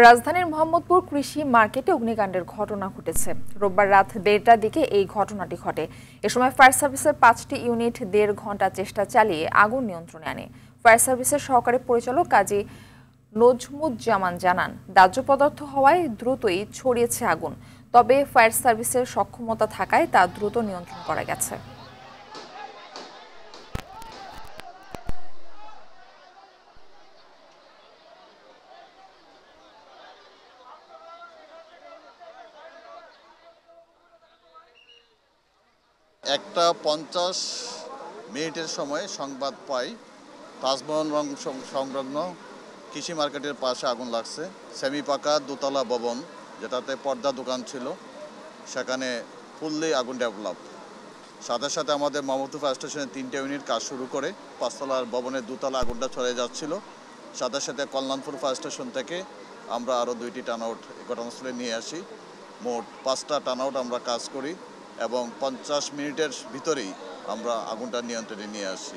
রাজধানীর মোহাম্মদপুর কৃষি মার্কেটে অগ্নিকাণ্ডের ঘটনা ঘটেছে। রোববার রাত ১:৩০টার দিকে এই ঘটনাটি ঘটে। এ সময় ফায়ার সার্ভিসের ৫টি ইউনিট ১.৫ ঘন্টা চেষ্টা চালিয়ে আগুন নিয়ন্ত্রণে আনে। ফায়ার সার্ভিসের সহকারী পরিচালক কাজী নজমুজ্জামান জানান, দাহ্য পদার্থ হওয়ায় দ্রুতই ছড়িয়েছে আগুন। তবে ফায়ার সার্ভিসের সক্ষমতা থাকায় তা দ্রুত নিয়ন্ত্রণ করা গেছে। একটা 50 মিনিটের সময় সংবাদ পাই তাজমহল সংলগ্ন কৃষি মার্কেটের পাশে আগুন লাগছে। সেমি পাকা দোতলা ভবন, যেটাতে পর্দা দোকান ছিল, সেখানে ফুললি আগুন ডেভেলপ। সাথে সাথে আমাদের মোহাম্মদপুর ফায়ার স্টেশনের 3টে ইউনিট কাজ শুরু করে 5তলার ভবনের দোতলা আগুনটা ছড়িয়ে যাচ্ছিল। সাথে সাথে কল্যাণপুর ফায়ার স্টেশন থেকে আমরা আরও 2টি টার্নআউট ঘটনাস্থলে নিয়ে আসি। মোট 5টা টার্নআউট আমরা কাজ করি এবং 50 মিনিটের ভিতরেই আমরা আগুনটা নিয়ন্ত্রণে নিয়ে আসি।